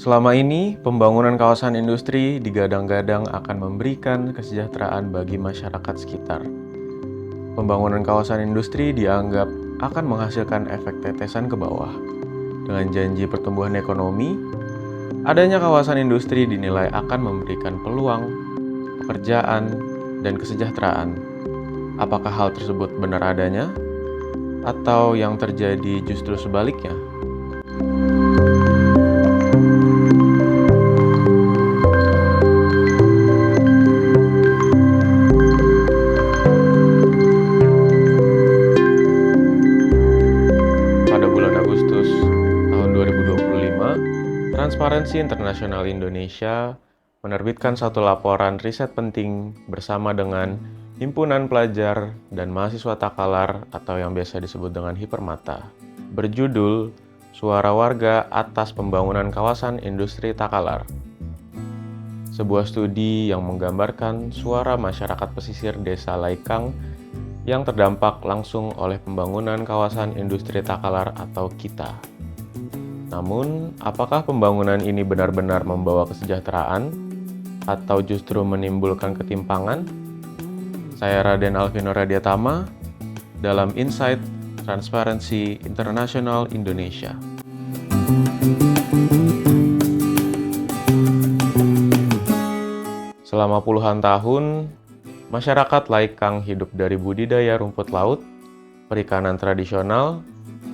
Selama ini, pembangunan kawasan industri digadang-gadang akan memberikan kesejahteraan bagi masyarakat sekitar. Pembangunan kawasan industri dianggap akan menghasilkan efek tetesan ke bawah. Dengan janji pertumbuhan ekonomi, adanya kawasan industri dinilai akan memberikan peluang, pekerjaan, dan kesejahteraan. Apakah hal tersebut benar adanya? Atau yang terjadi justru sebaliknya? Pada bulan Agustus tahun 2025, Transparansi Internasional Indonesia menerbitkan satu laporan riset penting bersama dengan Himpunan Pelajar dan Mahasiswa Takalar atau yang biasa disebut dengan Hipermata, berjudul Suara Warga Atas Pembangunan Kawasan Industri Takalar. Sebuah studi yang menggambarkan suara masyarakat pesisir Desa Laikang yang terdampak langsung oleh pembangunan kawasan industri Takalar atau KITA. Namun, apakah pembangunan ini benar-benar membawa kesejahteraan atau justru menimbulkan ketimpangan? Saya Raden Alvino Radiatama dalam Insight Transparansi Internasional Indonesia. Selama puluhan tahun, masyarakat Laikang hidup dari budidaya rumput laut, perikanan tradisional,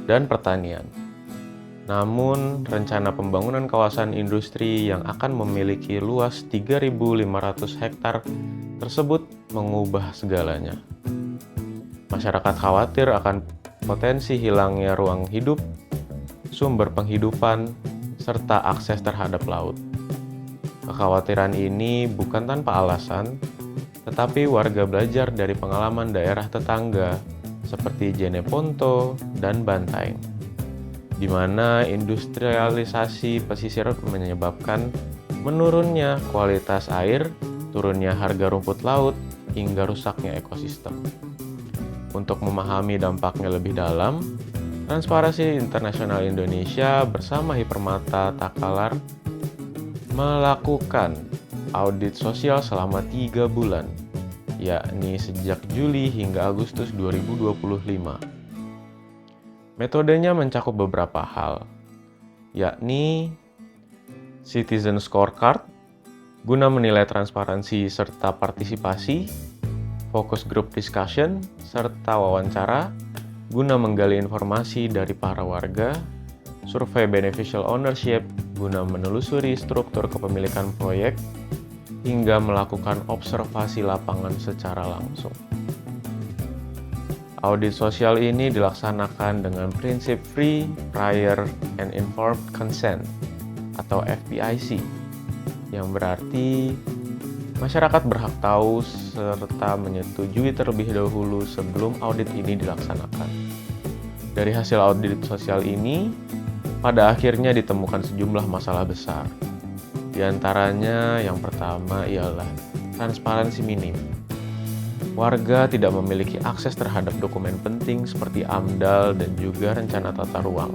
dan pertanian. Namun, rencana pembangunan kawasan industri yang akan memiliki luas 3.500 hektar tersebut mengubah segalanya. Masyarakat khawatir akan potensi hilangnya ruang hidup, sumber penghidupan, serta akses terhadap laut. Kekhawatiran ini bukan tanpa alasan, tetapi warga belajar dari pengalaman daerah tetangga seperti Jeneponto dan Bantaeng, di mana industrialisasi pesisir menyebabkan menurunnya kualitas air, turunnya harga rumput laut, hingga rusaknya ekosistem. Untuk memahami dampaknya lebih dalam, Transparansi Internasional Indonesia bersama Hipermata Takalar melakukan audit sosial selama 3 bulan, yakni sejak Juli hingga Agustus 2025. Metodenya mencakup beberapa hal, yakni Citizen Scorecard, guna menilai transparansi serta partisipasi, Focus Group Discussion, serta wawancara, guna menggali informasi dari para warga, Survei Beneficial Ownership, guna menelusuri struktur kepemilikan proyek, hingga melakukan observasi lapangan secara langsung. Audit sosial ini dilaksanakan dengan prinsip Free, Prior, and Informed Consent atau FPIC, yang berarti masyarakat berhak tahu serta menyetujui terlebih dahulu sebelum audit ini dilaksanakan. Dari hasil audit sosial ini, pada akhirnya ditemukan sejumlah masalah besar. Di antaranya yang pertama ialah transparansi minim. Warga tidak memiliki akses terhadap dokumen penting seperti AMDAL dan juga rencana tata ruang.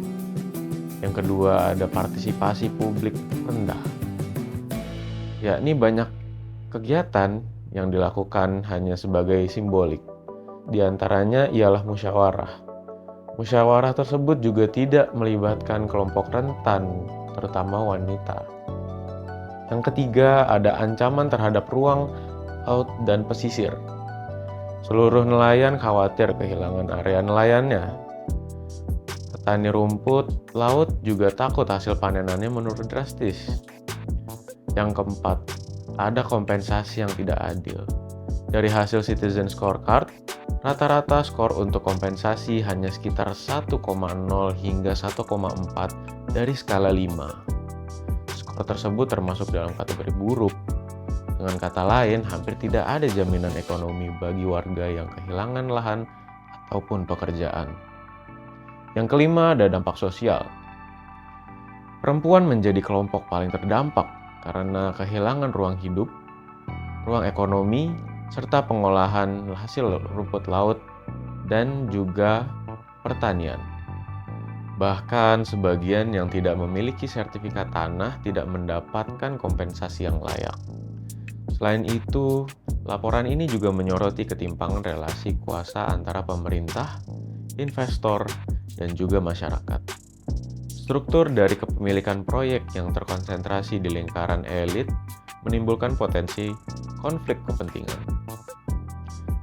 Yang kedua ada partisipasi publik rendah, yakni banyak kegiatan yang dilakukan hanya sebagai simbolik. Di antaranya ialah musyawarah. Musyawarah tersebut juga tidak melibatkan kelompok rentan, terutama wanita. Yang ketiga, ada ancaman terhadap ruang laut dan pesisir. Seluruh nelayan khawatir kehilangan area nelayannya. Petani rumput laut juga takut hasil panenannya menurun drastis. Yang keempat, ada kompensasi yang tidak adil. Dari hasil Citizen Scorecard, rata-rata skor untuk kompensasi hanya sekitar 1,0 hingga 1,4 dari skala 5. Skor tersebut termasuk dalam kategori buruk. Dengan kata lain, hampir tidak ada jaminan ekonomi bagi warga yang kehilangan lahan ataupun pekerjaan. Yang kelima, ada dampak sosial. Perempuan menjadi kelompok paling terdampak karena kehilangan ruang hidup, ruang ekonomi, serta pengolahan hasil rumput laut dan juga pertanian. Bahkan sebagian yang tidak memiliki sertifikat tanah tidak mendapatkan kompensasi yang layak. Selain itu, laporan ini juga menyoroti ketimpangan relasi kuasa antara pemerintah, investor, dan juga masyarakat. Struktur dari kepemilikan proyek yang terkonsentrasi di lingkaran elit menimbulkan potensi konflik kepentingan.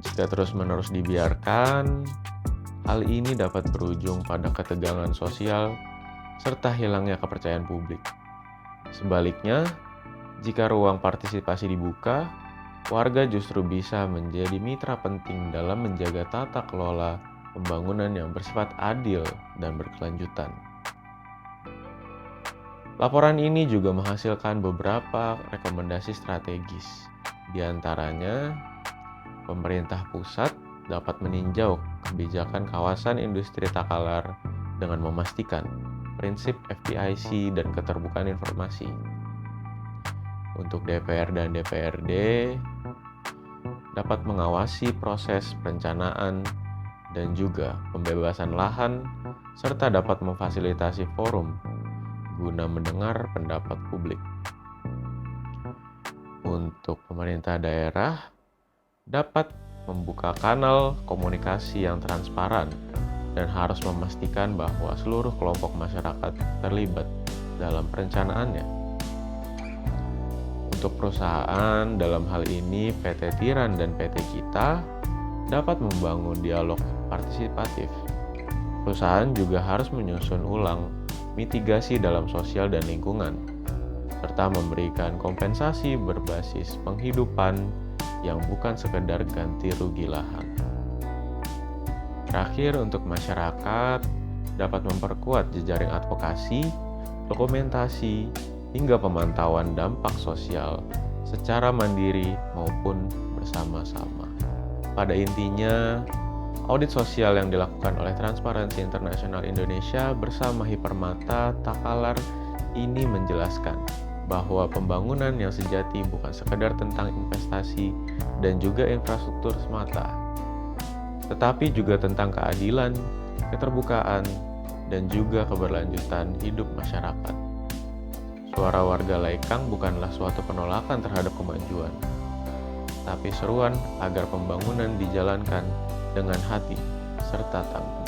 Jika terus-menerus dibiarkan, hal ini dapat berujung pada ketegangan sosial serta hilangnya kepercayaan publik. Sebaliknya, jika ruang partisipasi dibuka, warga justru bisa menjadi mitra penting dalam menjaga tata kelola pembangunan yang bersifat adil dan berkelanjutan. Laporan ini juga menghasilkan beberapa rekomendasi strategis. Di antaranya, pemerintah pusat dapat meninjau kebijakan kawasan industri Takalar dengan memastikan prinsip FDIC dan keterbukaan informasi. Untuk DPR dan DPRD dapat mengawasi proses perencanaan dan juga pembebasan lahan serta dapat memfasilitasi forum guna mendengar pendapat publik. Untuk pemerintah daerah dapat membuka kanal komunikasi yang transparan dan harus memastikan bahwa seluruh kelompok masyarakat terlibat dalam perencanaannya. Untuk perusahaan, dalam hal ini PT Tiran dan PT Kita, dapat membangun dialog partisipatif. Perusahaan juga harus menyusun ulang mitigasi dalam sosial dan lingkungan, serta memberikan kompensasi berbasis penghidupan yang bukan sekedar ganti rugi lahan. Terakhir, untuk masyarakat dapat memperkuat jejaring advokasi, dokumentasi, hingga pemantauan dampak sosial secara mandiri maupun bersama-sama. Pada intinya, audit sosial yang dilakukan oleh Transparansi Internasional Indonesia bersama Hipermata Takalar ini menjelaskan bahwa pembangunan yang sejati bukan sekedar tentang investasi dan juga infrastruktur semata, tetapi juga tentang keadilan, keterbukaan, dan juga keberlanjutan hidup masyarakat. Suara warga Laikang bukanlah suatu penolakan terhadap kemajuan, tapi seruan agar pembangunan dijalankan dengan hati serta tanggung.